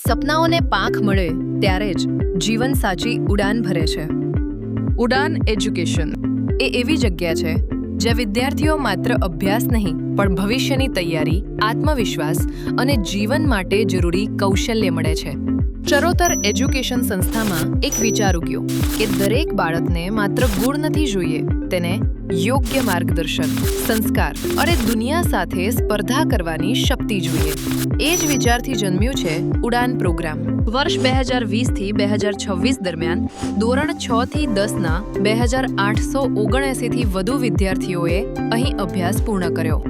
સપનાઓને પાંખ મળે ત્યારે જ જીવન સાચી ઉડાન ભરે છે. ઉડાન એજ્યુકેશન એ એવી જગ્યા છે જ્યાં વિદ્યાર્થીઓ માત્ર અભ્યાસ નહીં પણ ભવિષ્યની તૈયારી, આત્મવિશ્વાસ અને જીવન માટે જરૂરી કૌશલ્ય મળે છે. ચરોતર એજ્યુકેશન સંસ્થામાં એક વિચાર ઉગ્યો કે દરેક બાળકને માત્ર ગુણ નથી જોઈએ, તેને યોગ્ય માર્ગદર્શન, સંસ્કાર અને દુનિયા સાથે સ્પર્ધા કરવાની શક્તિ જોઈએ. એ જ વિચારથી જન્મ્યું છે ઉડાન પ્રોગ્રામ. વર્ષ 2020થી 2026 દરમિયાન ધોરણ 6 થી 10ના 2879થી વધુ વિદ્યાર્થીઓએ અહીં અભ્યાસ પૂર્ણ કર્યો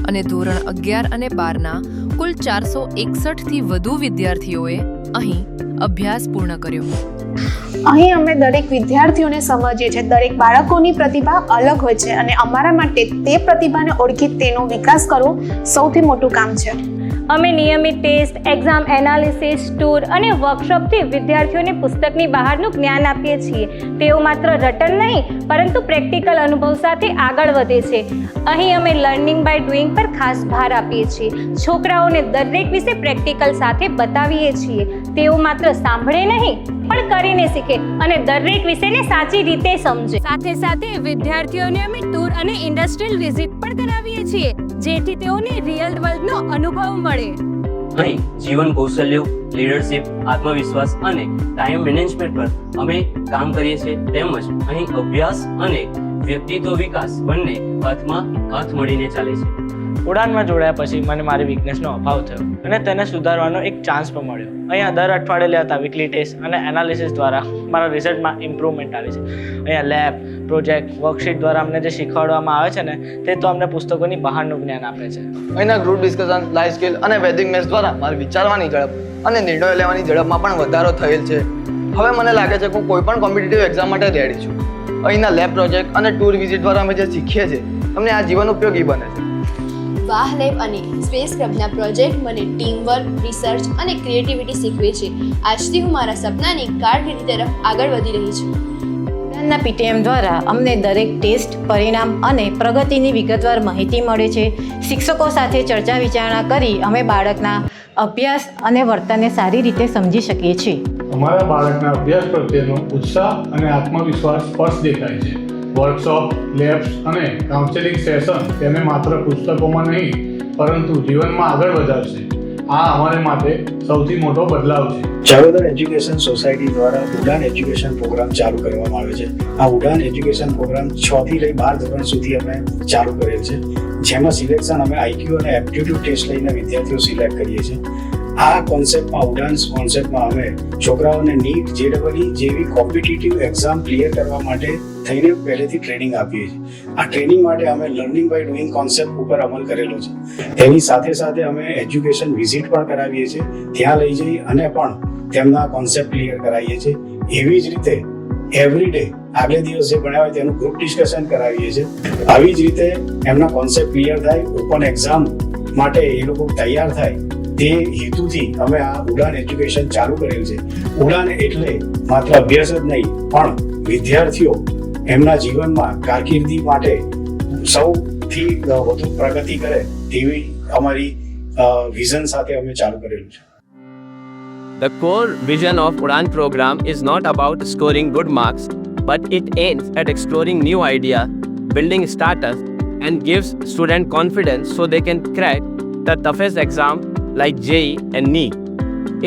અને ધોરણ 11 અને 12ના કુલ 461થી વધુ વિદ્યાર્થીઓએ અહીં અભ્યાસ પૂર્ણ કર્યો. અહીં અમે દરેક વિદ્યાર્થીઓને સમજીએ છીએ. દરેક બાળકોની પ્રતિભા અલગ હોય છે અને અમારા માટે તે પ્રતિભાને ઓળખી તેનો વિકાસ કરવો સૌથી મોટું કામ છે. અમે નિયમિત ટેસ્ટ, એક્ઝામ એનાલિસિસ, ટૂર અને વર્કશોપથી વિદ્યાર્થીઓને પુસ્તકની બહારનું જ્ઞાન આપીએ છીએ. તેઓ માત્ર રટન નહીં પરંતુ પ્રેક્ટિકલ અનુભવ સાથે આગળ વધે છે. અહીં અમે લર્નિંગ બાય ડુઈંગ પર ખાસ ભાર આપીએ છીએ. છોકરાઓને દરેક વિશે પ્રેક્ટિકલ સાથે બતાવીએ છીએ. તેઓ માત્ર સાંભળે નહીં પણ કરીને શીખે અને દરેક વિષયને સાચી રીતે સમજે. સાથે સાથે વિદ્યાર્થીઓને અમે ટૂર અને ઇન્ડસ્ટ્રીયલ વિઝિટ પણ કરાવીએ છીએ, જેથી તેઓને રિયલ વર્લ્ડનો અનુભવ મળે. અહીં જીવન કૌશલ્યો, લીડરશિપ, આત્મવિશ્વાસ અને ટાઈમ મેનેજમેન્ટ પર અમે કામ કરીએ છીએ. તેમજ અહીં અભ્યાસ અને વ્યક્તિત્વ વિકાસ બંને હાથમાં હાથ મળીને ચાલે છે. ઉડાનમાં જોડાયા પછી મને મારી વીકનેસનો અભાવ થયો અને તેને સુધારવાનો એક ચાન્સ પણ મળ્યો. અહીંયા દર અઠવાડિયે લેતા વીકલી ટેસ્ટ અને એનાલિસિસ દ્વારા મારા રિઝલ્ટમાં ઇમ્પ્રુવમેન્ટ આવી છે. અહીંયા લેબ, પ્રોજેક્ટ, વર્કશીટ દ્વારા અમને જે શીખવાડવામાં આવે છે ને તે તો અમને પુસ્તકોની બહારનું જ્ઞાન આપે છે. અહીંના ગ્રુપ ડિસ્કશન, લાઈફ સ્કિલ અને વેધિંગ મેથ્સ દ્વારા મારી વિચારવાની ઝડપ અને નિર્ણયો લેવાની ઝડપમાં પણ વધારો થયેલ છે. હવે મને લાગે છે કે હું કોઈ પણ કોમ્પિટિટિવ એક્ઝામ માટે રેડી છું. અહીંના લેબ પ્રોજેક્ટ અને ટૂર વિઝિટ દ્વારા અમે જે શીખીએ છીએ અમને આ જીવન ઉપયોગી બને છે. વાહ લેબ અને સ્પેસ ક્લબના પ્રોજેક્ટ મને ટીમવર્ક, રિસર્ચ અને ક્રિએટિવિટી શીખવે છે. આજથી હું મારા સપનાની કારકિર્દી તરફ આગળ વધી રહી છું. ઉડાનના પીટીએમ દ્વારા અમને દરેક ટેસ્ટ, પરિણામ અને પ્રગતિની વિગતવાર માહિતી મળે છે. શિક્ષકો સાથે ચર્ચા વિચારણા કરી અમે બાળકના અભ્યાસ અને વર્તનને સારી રીતે સમજી શકીએ છીએ. અમારા બાળકના અભ્યાસ પ્રત્યેનો ઉત્સાહ અને આત્મવિશ્વાસ સ્પષ્ટ દેખાય છે. વર્કશોપ, લેબ્સ અને કાઉન્સેલિંગ સેશન તેને માત્ર પુસ્તકોમાં નહીં પરંતુ જીવનમાં આગળ વધારશે. આ અમારે માટે સૌથી મોટો બદલાવ છે. ચરોતર એજ્યુકેશન સોસાયટી દ્વારા ઉડાન એજ્યુકેશન પ્રોગ્રામ ચાલુ કરવામાં આવે છે. આ ઉડાન એજ્યુકેશન પ્રોગ્રામ 6 થી લઈ 12 ધોરણ સુધી અમે ચાલુ કરેલ છે, જેમાં સિલેક્શન અમે આઈક્યુ અને એપ્ટિટ્યૂડ ટેસ્ટ લઈને વિદ્યાર્થીઓ સિલેક્ટ કરીએ છીએ. આ કોન્સેપ્ટમાં ઉડાન કોન્સેપ્ટમાં અમે છોકરાઓને નીટ, જેડબલઈ જેવી કોમ્પિટિટિવ એક્ઝામ ક્લિયર કરવા માટે થઈને પહેલેથી ટ્રેનિંગ આપીએ છીએ. આ ટ્રેનિંગ માટે અમે લર્નિંગ બાય ડુઈંગ કોન્સેપ્ટ ઉપર અમલ કરેલો છે. તેની સાથે સાથે અમે એજ્યુકેશન વિઝિટ પણ કરાવીએ છીએ. ત્યાં લઈ જઈ અને પણ તેમના કોન્સેપ્ટ ક્લિયર કરાવીએ છીએ. એવી જ રીતે એવરી ડે આગલે દિવસ જે ભણ્યા હોય તેનું ગ્રુપ ડિસ્કશન કરાવીએ છીએ. આવી જ રીતે એમના કોન્સેપ્ટ ક્લિયર થાય, ઓપન એક્ઝામ માટે એ લોકો તૈયાર થાય તે હેતુથી અમે આ ઉડાન એજ્યુકેશન ચાલુ કરેલ છે. ઉડાન એટલે માત્ર અભ્યાસ જ નહીં પણ વિદ્યાર્થીઓ એમના જીવનમાં કારકિર્દી માટે સૌથી વધુ પ્રગતિ કરે તેવી અમારી વિઝન સાથે અમે ચાલુ કરેલું છે. The core vision of Udan program is not about scoring good marks, but it aims at exploring new ideas, building startups, and gives students confidence so they can crack the toughest exam like JEE and NEET.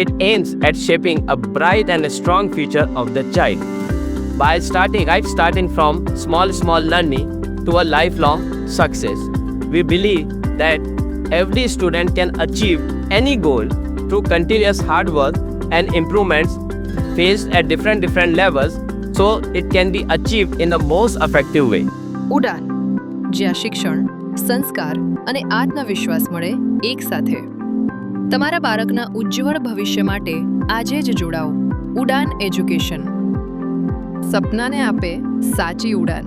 It aims at shaping a bright and a strong future of the child. By starting from small learning to a lifelong success, we believe that every student can achieve any goal through continuous hard work and improvements faced at different levels, so it can be achieved in the most effective way. ઉડાન, જ્યાં શિક્ષણ, સંસ્કાર અને આત્મવિશ્વાસ મળે એક સાથે. તમારા બાળકના ઉજ્જવળ ભવિષ્ય માટે આજે જ જોડાઓ. ઉડાન એજ્યુકેશન સપનાને આપે સાચી ઉડાન.